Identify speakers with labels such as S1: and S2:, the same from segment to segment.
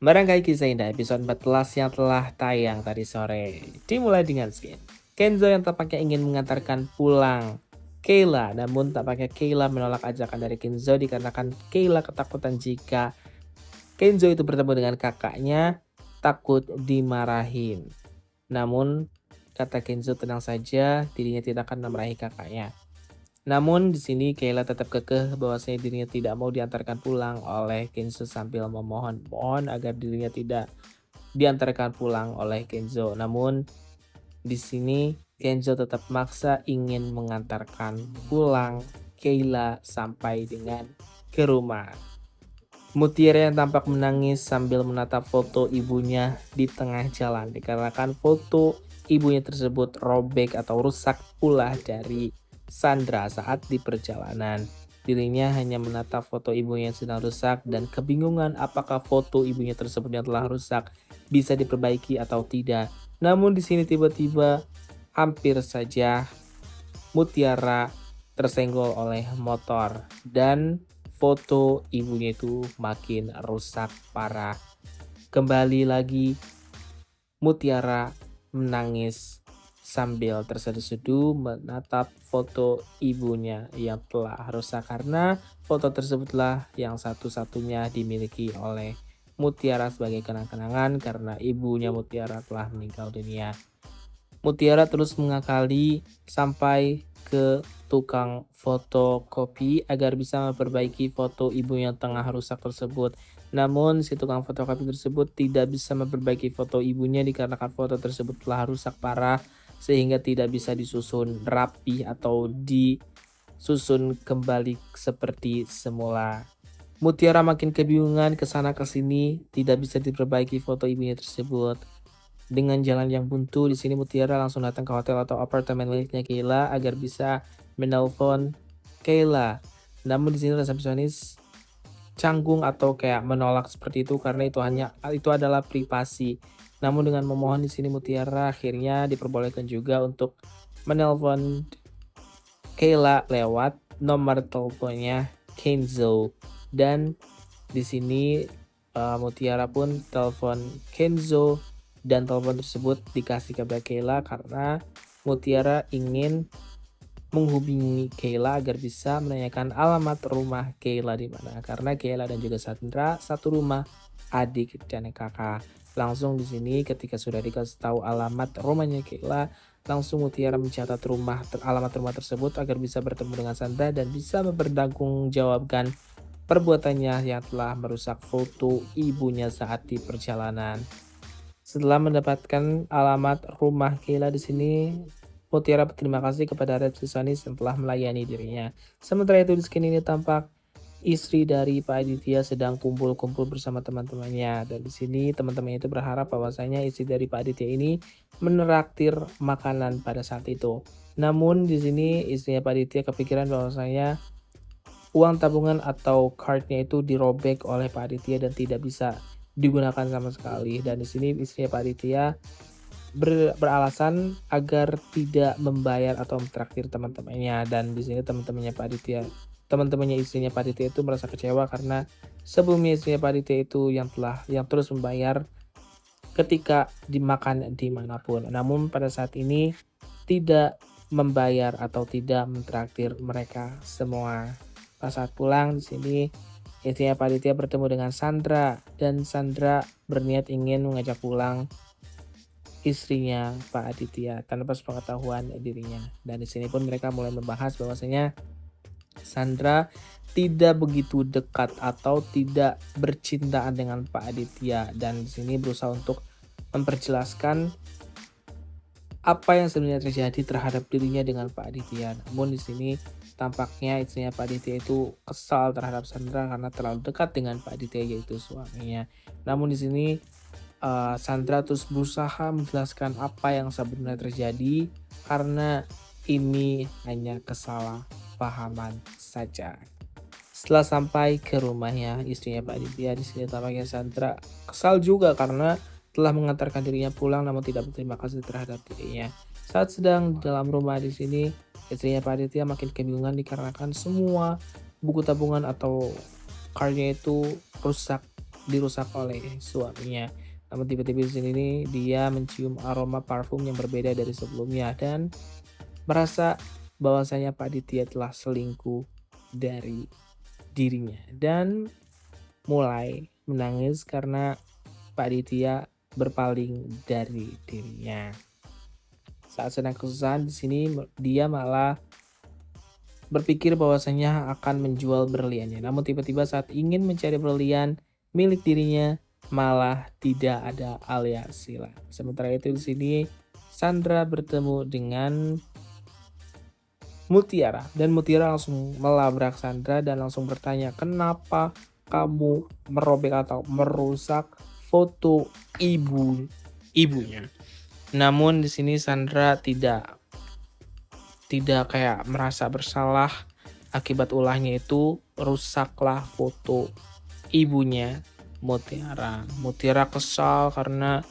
S1: Merangkai kisah indah episode 14 yang telah tayang tadi sore. Dimulai dengan scene Kenzo yang tampaknya ingin mengantarkan pulang Kayla, namun tampaknya Kayla menolak ajakan dari Kenzo dikarenakan Kayla ketakutan jika Kenzo itu bertemu dengan kakaknya, takut dimarahin. Namun kata Kenzo tenang saja, dirinya tidak akan memarahi kakaknya. Namun di sini Kayla tetap kekeh bahwasanya dirinya tidak mau diantarkan pulang oleh Kenzo sambil memohon-mohon agar dirinya tidak diantarkan pulang oleh Kenzo. Namun di sini Kenzo tetap maksa ingin mengantarkan pulang Kayla sampai dengan ke rumah. Mutiara yang tampak menangis sambil menatap foto ibunya di tengah jalan dikarenakan foto ibunya tersebut robek atau rusak pula dari Sandra saat di perjalanan. Dirinya hanya menatap foto ibunya yang sedang rusak dan kebingungan apakah foto ibunya tersebut yang telah rusak bisa diperbaiki atau tidak. Namun di sini tiba-tiba hampir saja Mutiara tersenggol oleh motor dan foto ibunya itu makin rusak parah. Kembali lagi Mutiara menangis sambil terseduh-seduh menatap foto ibunya yang telah rusak karena foto tersebutlah yang satu-satunya dimiliki oleh Mutiara sebagai kenang-kenangan karena ibunya Mutiara telah meninggal dunia. Mutiara terus mengakali sampai ke tukang fotokopi agar bisa memperbaiki foto ibu yang tengah rusak tersebut. Namun si tukang fotokopi tersebut tidak bisa memperbaiki foto ibunya dikarenakan foto tersebut telah rusak parah sehingga tidak bisa disusun rapi atau disusun kembali seperti semula. Mutiara makin kebingungan ke sana ke sini, tidak bisa diperbaiki foto ibunya tersebut. Dengan jalan yang buntu, di sini Mutiara langsung datang ke hotel atau apartemen miliknya Kayla agar bisa menelpon Kayla. Namun di sini resepsionis canggung atau kayak menolak seperti itu karena itu adalah privasi. Namun dengan memohon di sini Mutiara akhirnya diperbolehkan juga untuk menelpon Kayla lewat nomor teleponnya Kenzo. Dan di sini Mutiara pun telepon Kenzo dan telepon tersebut dikasih kepada Kayla karena Mutiara ingin menghubungi Kayla agar bisa menanyakan alamat rumah Kayla di mana. Karena Kayla dan juga Sandra satu rumah, adik dan kakak. Langsung di sini ketika sudah dikasih tahu alamat rumahnya Kayla, langsung Mutiara mencatat alamat rumah tersebut agar bisa bertemu dengan Sandra dan bisa mempertanggungjawabkan perbuatannya yang telah merusak foto ibunya saat di perjalanan. Setelah mendapatkan alamat rumah Kayla di sini, Mutiara berterima kasih kepada resepsionis yang telah melayani dirinya. Sementara itu di sini ini tampak istri dari Pak Aditya sedang kumpul-kumpul bersama teman-temannya. Dan di sini teman-temannya itu berharap bahwasanya istri dari Pak Aditya ini menraktir makanan pada saat itu. Namun di sini istrinya Pak Aditya kepikiran bahwasanya uang tabungan atau cardnya itu dirobek oleh Pak Aditya dan tidak bisa digunakan sama sekali. Dan di sini istrinya Pak Aditya beralasan agar tidak membayar atau mentraktir teman-temannya. Dan di sini teman-temannya istrinya Pak Aditya itu merasa kecewa karena sebelumnya istrinya Pak Aditya itu yang terus membayar ketika dimakan dimanapun. Namun pada saat ini tidak membayar atau tidak mentraktir mereka semua. Pas saat pulang di sini istrinya Pak Aditya bertemu dengan Sandra dan Sandra berniat ingin mengajak pulang istrinya Pak Aditya tanpa sepengetahuan dirinya. Dan di sini pun mereka mulai membahas bahwasanya Sandra tidak begitu dekat atau tidak bercintaan dengan Pak Aditya dan di sini berusaha untuk memperjelaskan apa yang sebenarnya terjadi terhadap dirinya dengan Pak Aditya. Namun di sini tampaknya istrinya Pak Aditya itu kesal terhadap Sandra karena terlalu dekat dengan Pak Aditya yaitu suaminya. Namun di sini Sandra terus berusaha menjelaskan apa yang sebenarnya terjadi karena ini hanya kesalahpahaman saja. Setelah sampai ke rumahnya istrinya Pak Aditya, di sini tampaknya Sandra kesal juga karena telah mengantarkan dirinya pulang namun tidak berterima kasih terhadap dirinya. Saat sedang dalam rumah di sini, istrinya Pak Aditya makin kebingungan dikarenakan semua buku tabungan atau cardnya itu rusak dirusak oleh suaminya. Namun tiba-tiba di sini nih dia mencium aroma parfum yang berbeda dari sebelumnya dan merasa bahwasanya Pak Ditya telah selingkuh dari dirinya dan mulai menangis karena Pak Ditya berpaling dari dirinya. Saat sedang kesusahan di sini dia malah berpikir bahwasanya akan menjual berliannya. Namun tiba-tiba saat ingin mencari berlian milik dirinya malah tidak ada alias hilang. Sementara itu di sini Sandra bertemu dengan Mutiara dan Mutiara langsung melabrak Sandra dan langsung bertanya, "Kenapa kamu merobek atau merusak foto ibunya?" Namun di sini Sandra tidak kayak merasa bersalah akibat ulahnya itu rusaklah foto ibunya Mutiara. Mutiara kesal karena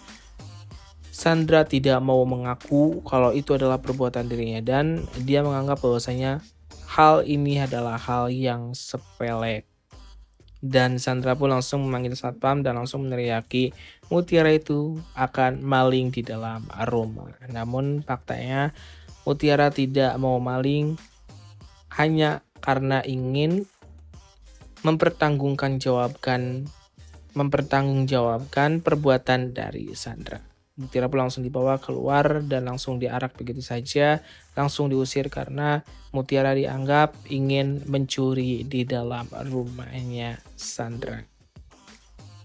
S1: Sandra tidak mau mengaku kalau itu adalah perbuatan dirinya dan dia menganggap bahwasanya hal ini adalah hal yang sepele. Dan Sandra pun langsung memanggil satpam dan langsung meneriaki Mutiara itu akan maling di dalam rumah. Namun faktanya Mutiara tidak mau maling hanya karena ingin mempertanggungjawabkan perbuatan dari Sandra. Mutiara pun langsung dibawa keluar dan langsung diarak begitu saja, langsung diusir karena Mutiara dianggap ingin mencuri di dalam rumahnya Sandra.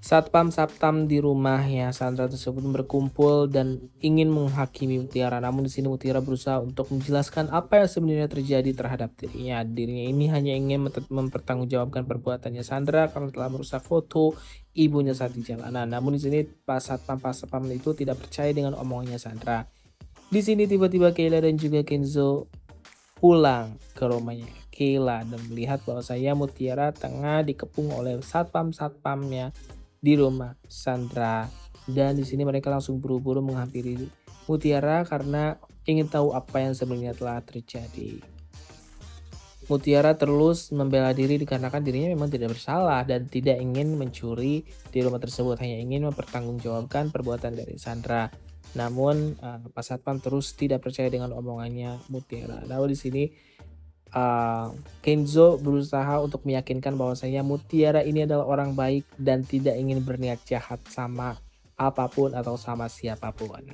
S1: Satpam-satpam di rumahnya Sandra tersebut berkumpul dan ingin menghakimi Mutiara. Namun di sini Mutiara berusaha untuk menjelaskan apa yang sebenarnya terjadi terhadap dirinya. Dirinya ini hanya ingin mempertanggungjawabkan perbuatannya Sandra karena telah merusak foto ibunya saat di jalanan. Namun di sini pas satpam itu tidak percaya dengan omongannya Sandra. Di sini tiba-tiba Kayla dan juga Kenzo pulang ke rumahnya Kayla dan melihat bahwa saya Mutiara tengah dikepung oleh satpam-satpamnya di rumah Sandra. Dan di sini mereka langsung buru-buru menghampiri Mutiara karena ingin tahu apa yang sebenarnya telah terjadi. Mutiara terus membela diri dikarenakan dirinya memang tidak bersalah dan tidak ingin mencuri di rumah tersebut, hanya ingin mempertanggungjawabkan perbuatan dari Sandra. Namun Pak Satpam terus tidak percaya dengan omongannya Mutiara. Lalu di sini Kenzo berusaha untuk meyakinkan bahwasanya Mutiara ini adalah orang baik dan tidak ingin berniat jahat sama apapun atau sama siapapun.